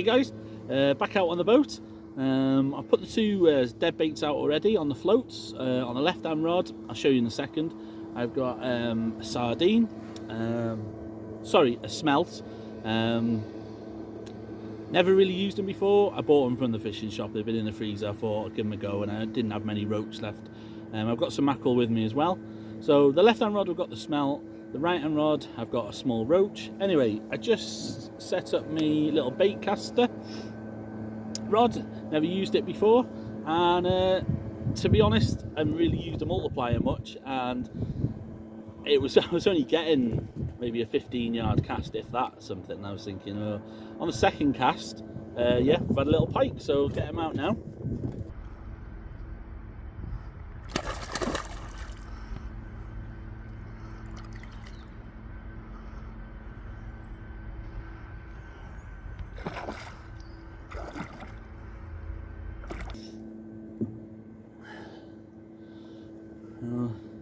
Okay guys, back out on the boat. I've put the two dead baits out already on the floats. On the left hand rod, I'll show you in a second, I've got a sardine, sorry, a smelt. Never really used them before. I bought them from the fishing shop, they've been in the freezer. I thought I'd give them a go, and I didn't have many roach left. I've got some mackerel with me as well. So the left hand rod I've got the smelt, the right hand rod I've got a small roach. Anyway, I just set up my little bait caster rod, never used it before, and to be honest, I haven't really used a multiplier much, and I was only getting maybe a 15-yard cast, if that, something. And I was thinking, on the second cast, yeah, we've had a little pike, so get him out now.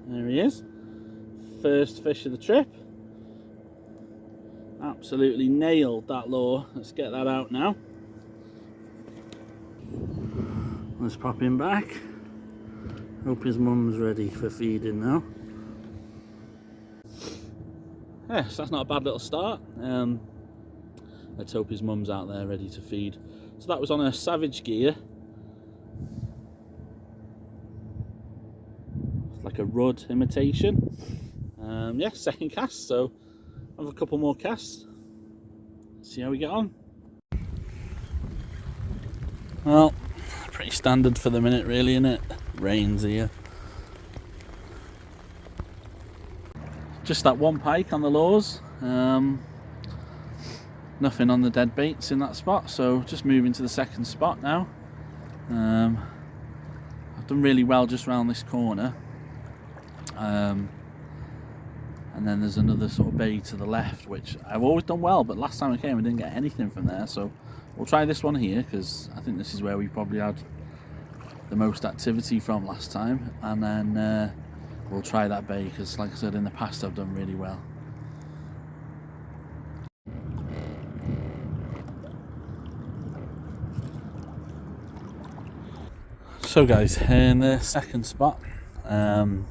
There he is, first fish of the trip. Absolutely nailed that lure. Let's get that out now. Let's pop him back. Hope his mum's ready for feeding now. Yes, that's not a bad little start. Let's hope his mum's out there ready to feed. So that was on a Savage gear. Like a Rudd imitation. Yeah, second cast, so I have a couple more casts. See how we get on. Well, pretty standard for the minute really, isn't it? Rains here. Just that one pike on the lures. Nothing on the dead baits in that spot, so just moving to the second spot now. I've done really well just round this corner. And then there's another sort of bay to the left, which I've always done well, but last time I came I didn't get anything from there, so we'll try this one here, because I think this is where we probably had the most activity from last time, and then we'll try that bay, because like I said, in the past I've done really well. So guys, in the second spot, and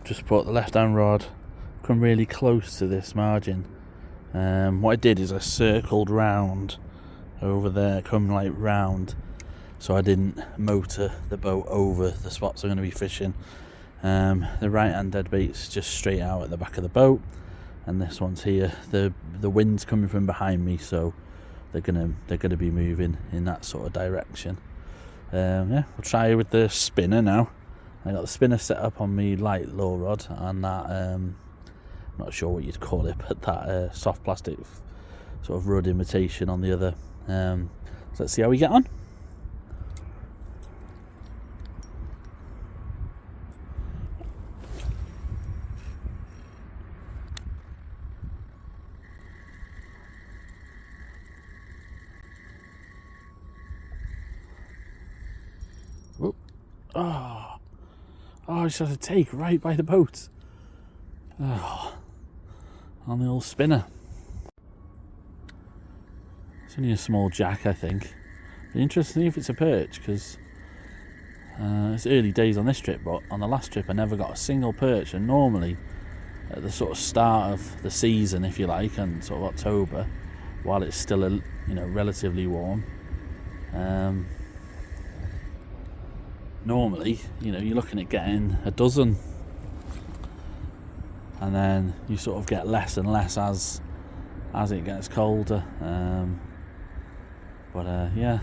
just put the left hand rod, come really close to this margin. What I did is I circled round over there, come like round, so I didn't motor the boat over the spots I'm going to be fishing. The right hand dead bait's just straight out at the back of the boat, and this one's here. The wind's coming from behind me, so they're gonna be moving in that sort of direction. Yeah, we'll try with the spinner now. I got the spinner set up on me light lure rod, and that I'm not sure what you'd call it, but that soft plastic sort of Rudd imitation on the other. So let's see how we get on. Oh, I just had to take right by the boat. Oh, on the old spinner. It's only a small jack, I think. Be interesting if it's a perch, because it's early days on this trip, but on the last trip I never got a single perch, and normally at the sort of start of the season, if you like, and sort of October, while it's still relatively warm, normally, you're looking at getting a dozen, and then you sort of get less and less as it gets colder. Yeah,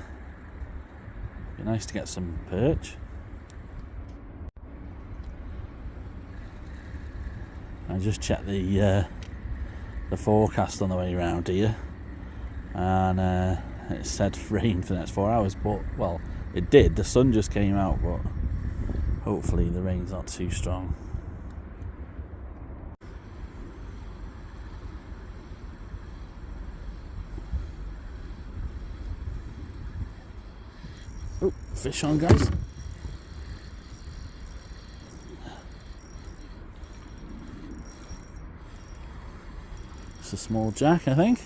it'd be nice to get some perch. I just checked the forecast on the way around here, and it said rain for the next 4 hours, but well, it did. The sun just came out, but hopefully the rain's not too strong. Oh, fish on, guys. a small jack, I think.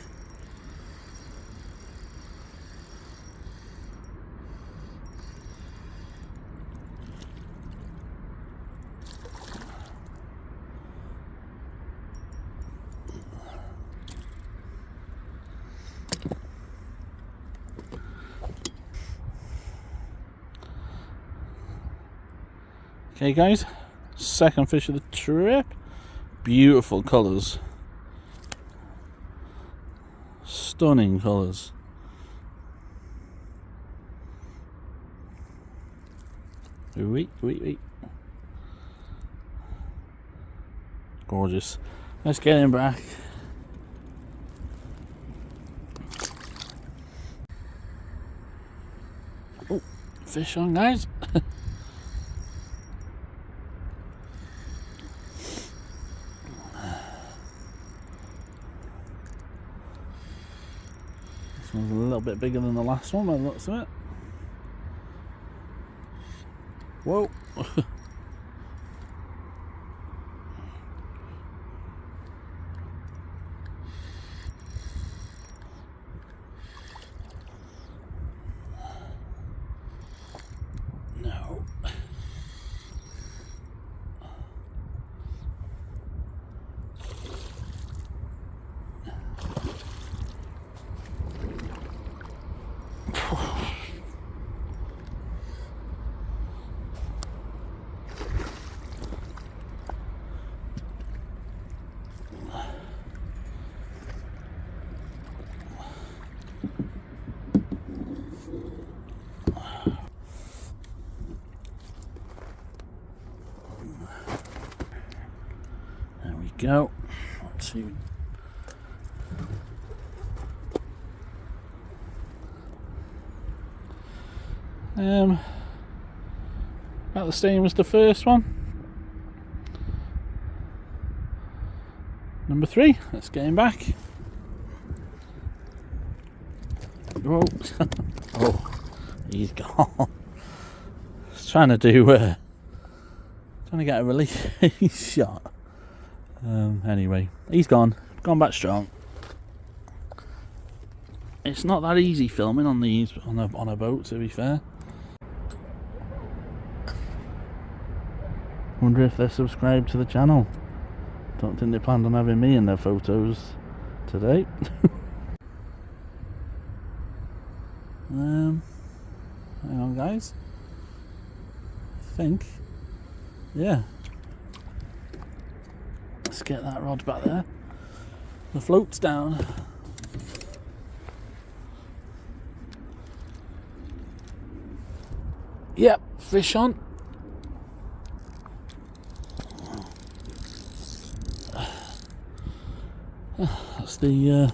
Okay guys, second fish of the trip. Beautiful colours. Stunning colours. Wait. Gorgeous. Let's get him back. Oh, fish on, guys. This one's a little bit bigger than the last one by the looks of it. Whoa. No. There we go. Let's see. About the same as the first one. Number 3. Let's get him back. Whoa. Oh, he's gone. Trying to get a release shot. Anyway, he's gone back strong. It's not that easy filming on these on a boat, to be fair. Wonder if they're subscribed to the channel. Don't think they planned on having me in their photos today. Hang on, guys. I think, yeah. Let's get that rod back there. The float's down. Yep, fish on. That's the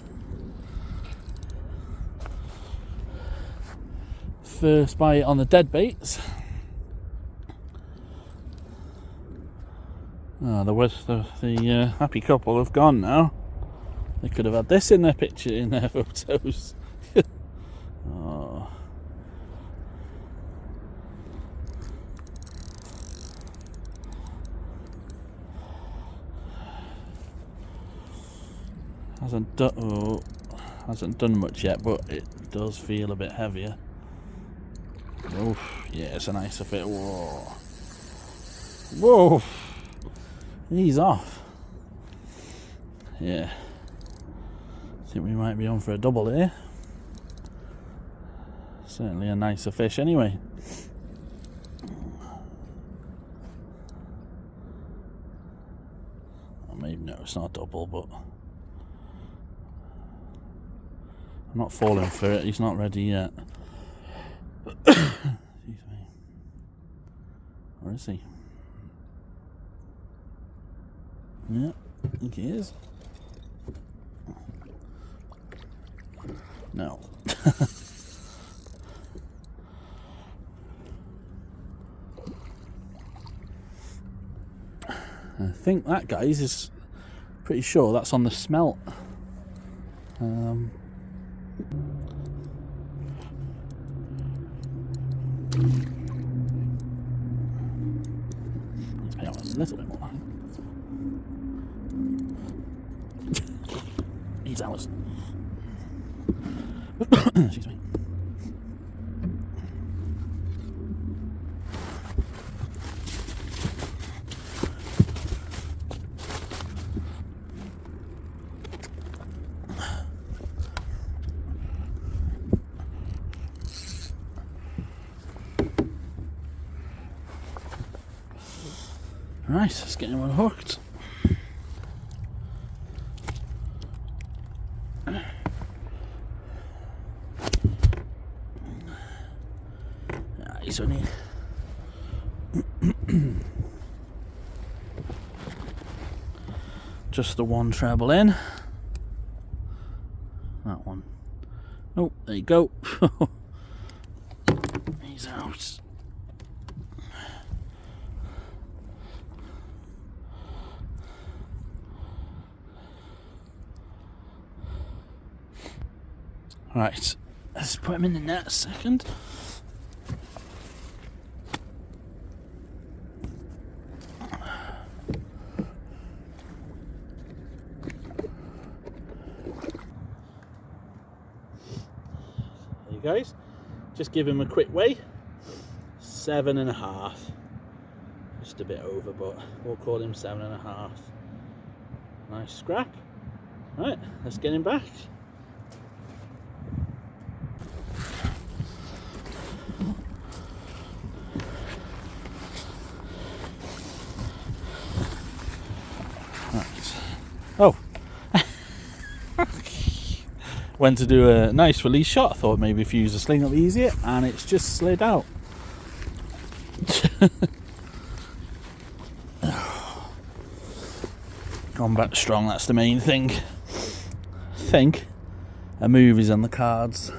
first bite on the dead baits. The happy couple have gone now. They could have had this in their picture, in their photos. Oh. Hasn't done much yet, but it does feel a bit heavier. Oof, yeah, it's a nicer fit. Whoa. Whoa. He's off. Yeah. I think we might be on for a double here. Certainly a nicer fish anyway. Or maybe no, it's not a double, but I'm not falling for it. He's not ready yet. Excuse me. Where is he? Yeah, I think he is. No. I think that, guys, is pretty sure that's on the smelt. Let's pay on a little bit more. Excuse me. Right, let's get him unhooked. He's only just the one treble in. That one. Oh, there you go. He's out. Right, let's put him in the net a second. There you guys. Just give him a quick weigh. 7.5. Just a bit over, but we'll call him 7.5. Nice scrap. Right, let's get him back. Oh, went to do a nice release shot. I thought maybe if you use a sling it'll be easier, and it's just slid out. Gone back strong, that's the main thing. I think a move is on the cards.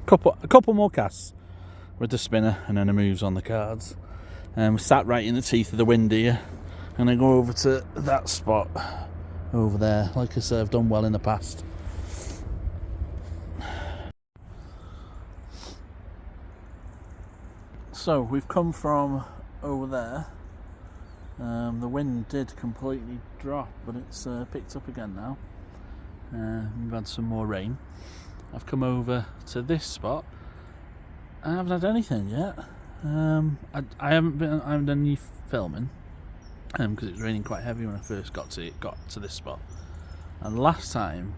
A couple more casts with the spinner, and then a move's on the cards. We're sat right in the teeth of the wind here, and I go over to that spot over there. Like I said, I've done well in the past. So we've come from over there. The wind did completely drop, but it's picked up again now. We've had some more rain. I've come over to this spot. I haven't had anything yet. I haven't done any filming. Because it was raining quite heavy when I first got to this spot, and last time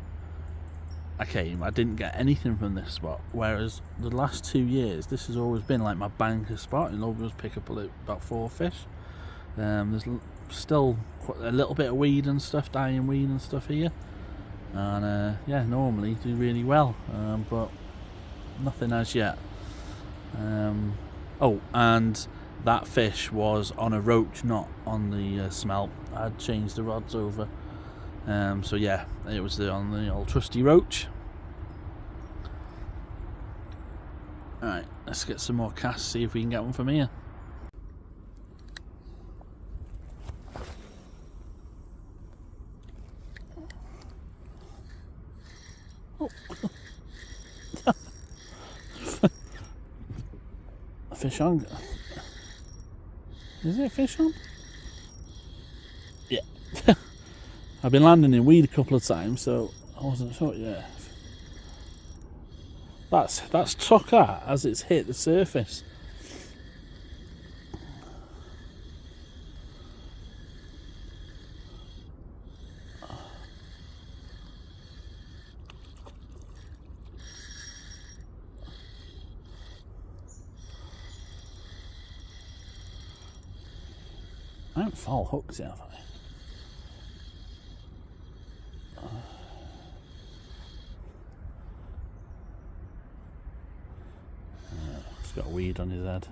I came I didn't get anything from this spot, whereas the last 2 years this has always been like my banker spot, and always pick up about 4 fish. There's still quite a little bit of weed and stuff, dying weed and stuff here, and yeah, normally do really well, but nothing as yet. Oh, and that fish was on a roach, not on the smelt. I'd changed the rods over. So yeah, it was on the old trusty roach. Alright, let's get some more casts, see if we can get one from here. Oh. A fish on. Is it a fish on? Yeah. I've been landing in weed a couple of times, so I wasn't sure. Yeah. That's took that as it's hit the surface. I haven't foul hooks yet, have I? He's got a weed on his head.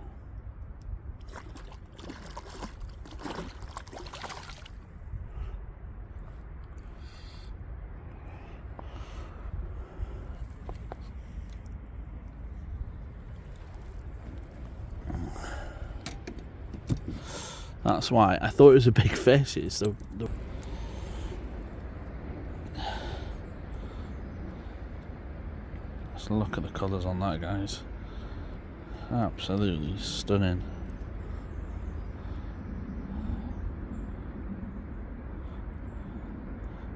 That's why I thought it was a big fish. It's the Just look at the colours on that, guys. Absolutely stunning.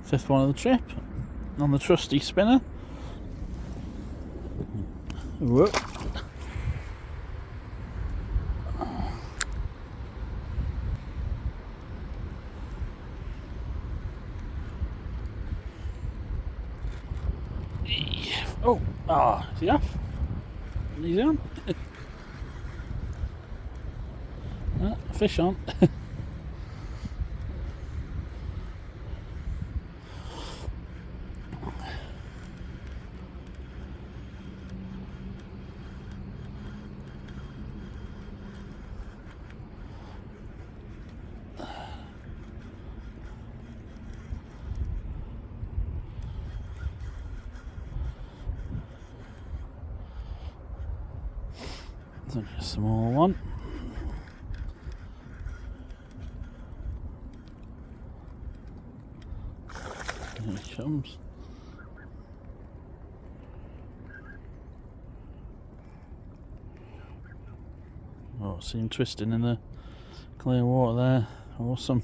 Fifth one of the trip on the trusty spinner. Whoop. Oh, is he off? He's on. Fish on. It's only a small one. Here he comes. Oh, see him twisting in the clear water there. Awesome.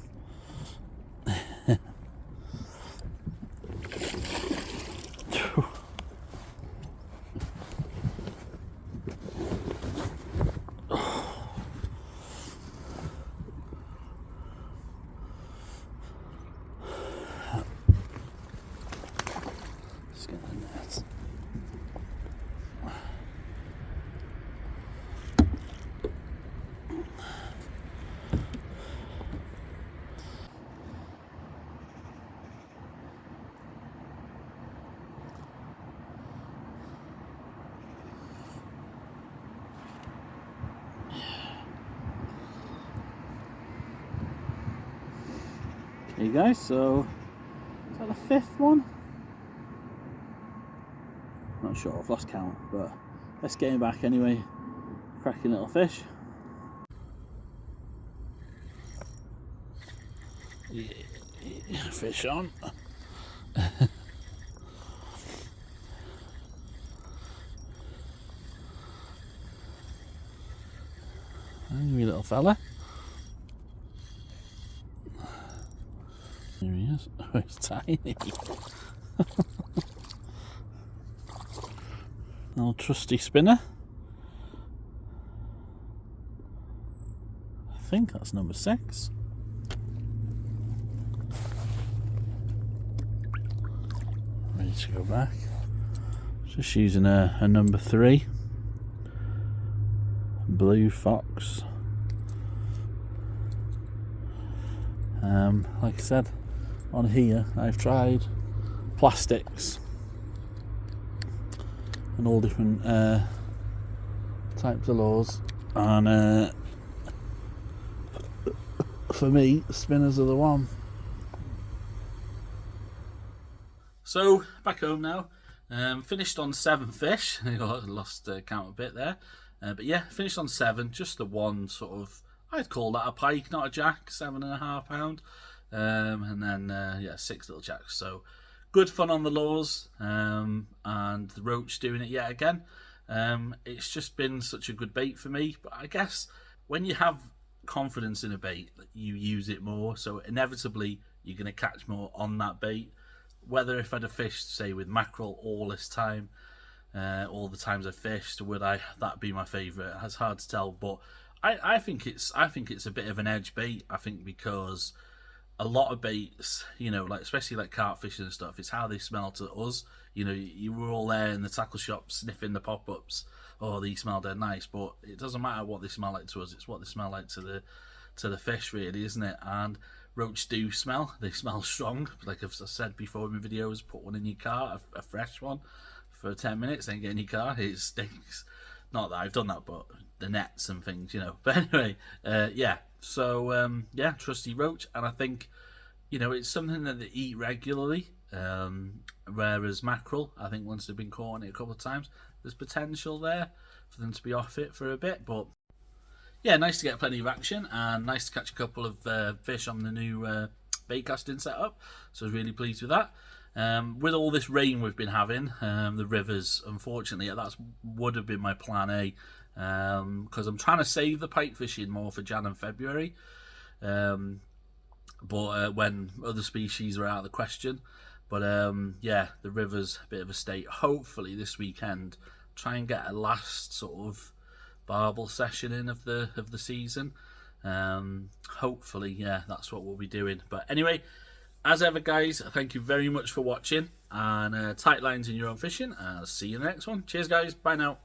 Let's get the net. There you go, so is that the fifth one? Not sure, I've lost count, but let's get him back anyway. Cracking little fish. Yeah, fish on. Angry little fella. There he is. Oh, he's tiny. Old trusty spinner. I think that's number 6. Ready to go back. Just using a number 3. Blue fox. Like I said, on here I've tried plastics and all different types of lures, and for me, spinners are the one. So back home now. Finished on 7 fish. I lost count a bit there, but yeah, finished on 7. Just the one sort of, I'd call that a pike, not a jack, 7.5 pound, and then yeah, 6 little jacks. So good fun on the lures, and the roach doing it yet again. It's just been such a good bait for me. But I guess when you have confidence in a bait, you use it more. So inevitably, you're going to catch more on that bait. Whether if I'd have fished, say, with mackerel all this time, all the times I fished, would that be my favourite? It's hard to tell, but I think it's a bit of an edge bait. I think because a lot of baits, you know, like especially like carp fishing and stuff, it's how they smell to us. You know, you were all there in the tackle shop sniffing the pop-ups. Oh, these smell dead nice, but it doesn't matter what they smell like to us. It's what they smell like to the fish, really, isn't it? And roach do smell. They smell strong. Like I've said before in my videos, put one in your car, a fresh one, for 10 minutes, then get in your car. It stinks. Not that I've done that, but the nets and things, you know. But anyway, yeah. So yeah, trusty roach, and I think, you know, it's something that they eat regularly. Whereas mackerel, I think once they've been caught on it a couple of times, there's potential there for them to be off it for a bit. But yeah, nice to get plenty of action, and nice to catch a couple of fish on the new bait casting setup. So I was really pleased with that. With all this rain we've been having, the rivers, unfortunately, that would have been my plan A, because I'm trying to save the pike fishing more for Jan and February, but when other species are out of the question. But yeah, the river's a bit of a state. Hopefully this weekend try and get a last sort of barbel session in of the season. Hopefully, yeah, that's what we'll be doing. But anyway, as ever, guys, thank you very much for watching, and tight lines in your own fishing. I'll see you in the next one. Cheers, guys. Bye now.